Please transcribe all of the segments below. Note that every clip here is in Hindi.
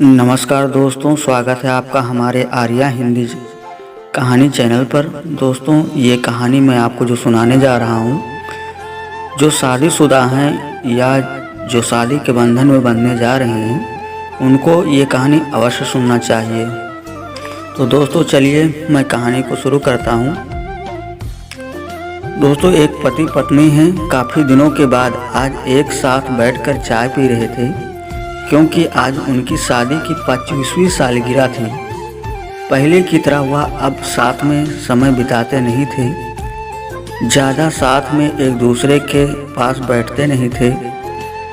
नमस्कार दोस्तों, स्वागत है आपका हमारे आर्या हिंदी कहानी चैनल पर। दोस्तों, ये कहानी मैं आपको जो सुनाने जा रहा हूँ, जो शादीशुदा हैं या जो शादी के बंधन में बंधने जा रहे हैं, उनको ये कहानी अवश्य सुनना चाहिए। तो दोस्तों चलिए मैं कहानी को शुरू करता हूँ। दोस्तों, एक पति पत्नी हैं, काफ़ी दिनों के बाद आज एक साथ बैठकर चाय पी रहे थे, क्योंकि आज उनकी शादी की 25वीं सालगिरह थी। पहले की तरह वह अब साथ में समय बिताते नहीं थे, ज़्यादा साथ में एक दूसरे के पास बैठते नहीं थे।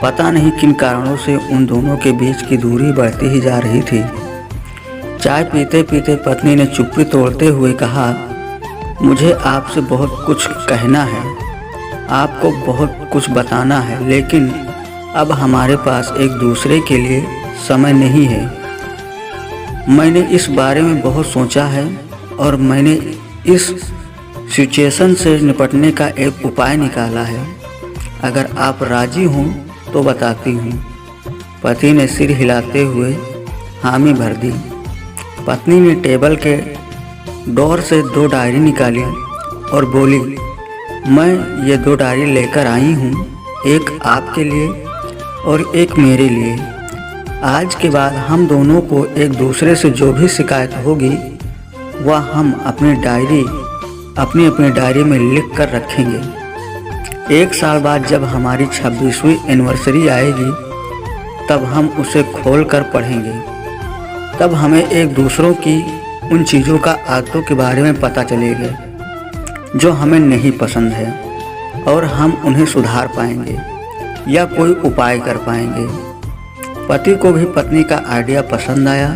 पता नहीं किन कारणों से उन दोनों के बीच की दूरी बढ़ती ही जा रही थी। चाय पीते पीते पत्नी ने चुप्पी तोड़ते हुए कहा, मुझे आपसे बहुत कुछ कहना है, आपको बहुत कुछ बताना है, लेकिन अब हमारे पास एक दूसरे के लिए समय नहीं है। मैंने इस बारे में बहुत सोचा है और मैंने इस सिचुएशन से निपटने का एक उपाय निकाला है। अगर आप राजी हों तो बताती हूँ। पति ने सिर हिलाते हुए हामी भर दी। पत्नी ने टेबल के ड्रॉर से 2 डायरी निकाली और बोली, मैं ये 2 डायरी लेकर आई हूँ, एक आपके लिए और एक मेरे लिए। आज के बाद हम दोनों को एक दूसरे से जो भी शिकायत होगी वह हम अपनी डायरी में लिख कर रखेंगे। 1 साल बाद जब हमारी 26वीं एनिवर्सरी आएगी तब हम उसे खोल कर पढ़ेंगे। तब हमें एक दूसरों की उन चीज़ों का आदतों के बारे में पता चलेगा जो हमें नहीं पसंद है, और हम उन्हें सुधार पाएंगे या कोई उपाय कर पाएंगे। पति को भी पत्नी का आइडिया पसंद आया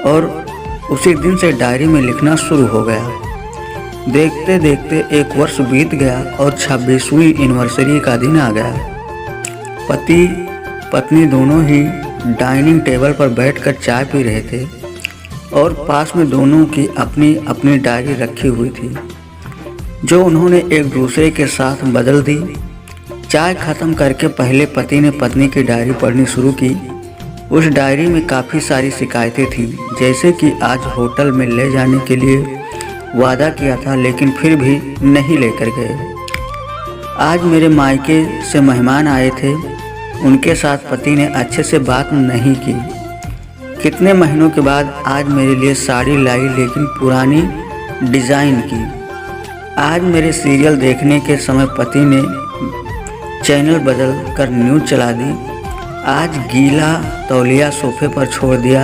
और उसी दिन से डायरी में लिखना शुरू हो गया। देखते देखते 1 वर्ष बीत गया और 26वीं एनिवर्सरी का दिन आ गया। पति पत्नी दोनों ही डाइनिंग टेबल पर बैठकर चाय पी रहे थे और पास में दोनों की अपनी अपनी डायरी रखी हुई थी, जो उन्होंने एक दूसरे के साथ बदल दी। चाय ख़त्म करके पहले पति ने पत्नी की डायरी पढ़नी शुरू की। उस डायरी में काफ़ी सारी शिकायतें थीं, जैसे कि आज होटल में ले जाने के लिए वादा किया था लेकिन फिर भी नहीं लेकर गए। आज मेरे मायके से मेहमान आए थे, उनके साथ पति ने अच्छे से बात नहीं की। कितने महीनों के बाद आज मेरे लिए साड़ी लाई, लेकिन पुरानी डिज़ाइन की। आज मेरे सीरियल देखने के समय पति ने चैनल बदल कर न्यूज़ चला दी। आज गीला तौलिया सोफे पर छोड़ दिया।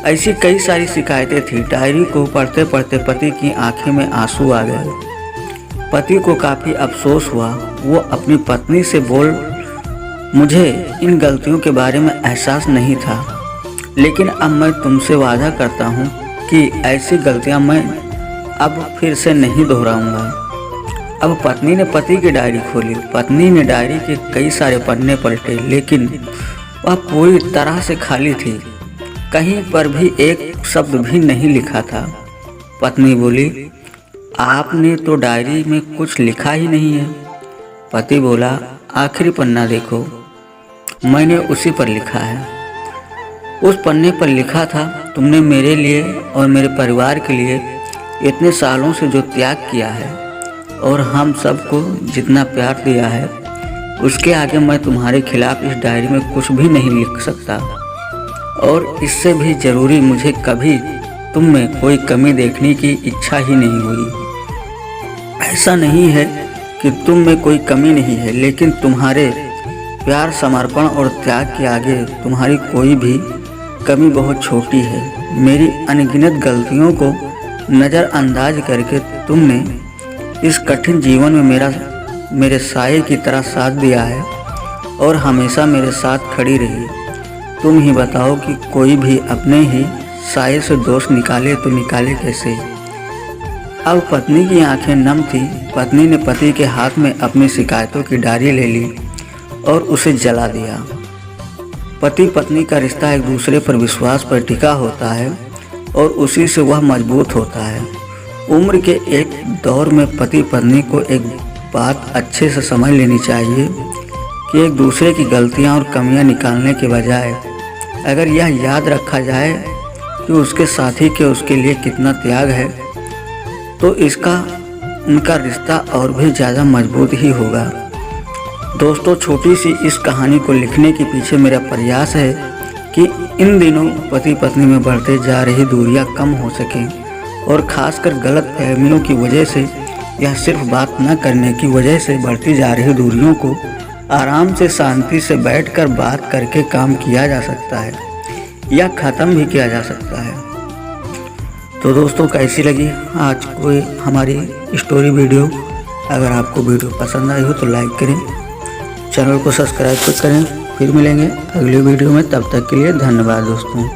ऐसी कई सारी शिकायतें थी। डायरी को पढ़ते पढ़ते पति की आंखें में आंसू आ गए। पति को काफ़ी अफसोस हुआ। वो अपनी पत्नी से बोल, मुझे इन गलतियों के बारे में एहसास नहीं था, लेकिन अब मैं तुमसे वादा करता हूँ कि ऐसी गलतियाँ मैं अब फिर से नहीं दोहराऊँगा। अब पत्नी ने पति की डायरी खोली। पत्नी ने डायरी के कई सारे पन्ने पलटे, लेकिन वह पूरी तरह से खाली थी। कहीं पर भी एक शब्द भी नहीं लिखा था। पत्नी बोली, आपने तो डायरी में कुछ लिखा ही नहीं है। पति बोला, आखिरी पन्ना देखो, मैंने उसी पर लिखा है। उस पन्ने पर लिखा था, तुमने मेरे लिए और मेरे परिवार के लिए इतने सालों से जो त्याग किया है और हम सबको जितना प्यार दिया है, उसके आगे मैं तुम्हारे खिलाफ इस डायरी में कुछ भी नहीं लिख सकता। और इससे भी ज़रूरी, मुझे कभी तुम में कोई कमी देखने की इच्छा ही नहीं हुई। ऐसा नहीं है कि तुम में कोई कमी नहीं है, लेकिन तुम्हारे प्यार, समर्पण और त्याग के आगे तुम्हारी कोई भी कमी बहुत छोटी है। मेरी अनगिनत गलतियों को नज़रअंदाज करके तुमने इस कठिन जीवन में मेरे साये की तरह साथ दिया है और हमेशा मेरे साथ खड़ी रही। तुम ही बताओ कि कोई भी अपने ही साये से दोष निकाले तो निकाले कैसे। अब पत्नी की आंखें नम थी। पत्नी ने पति के हाथ में अपनी शिकायतों की डायरी ले ली और उसे जला दिया। पति पत्नी का रिश्ता एक दूसरे पर विश्वास पर टिका होता है और उसी से वह मजबूत होता है। उम्र के एक दौर में पति पत्नी को एक बात अच्छे से समझ लेनी चाहिए कि एक दूसरे की गलतियां और कमियां निकालने के बजाय अगर यह याद रखा जाए कि उसके साथी के उसके लिए कितना त्याग है, तो इसका उनका रिश्ता और भी ज़्यादा मजबूत ही होगा। दोस्तों, छोटी सी इस कहानी को लिखने के पीछे मेरा प्रयास है कि इन दिनों पति पत्नी में बढ़ते जा रही दूरियां कम हो सकें, और ख़ासकर गलत फहमियों की वजह से या सिर्फ बात न करने की वजह से बढ़ती जा रही दूरियों को आराम से शांति से बैठकर बात करके काम किया जा सकता है या ख़त्म भी किया जा सकता है। तो दोस्तों, कैसी लगी आज कोई हमारी स्टोरी वीडियो? अगर आपको वीडियो पसंद आई हो तो लाइक करें, चैनल को सब्सक्राइब करें। फिर मिलेंगे अगली वीडियो में, तब तक के लिए धन्यवाद दोस्तों।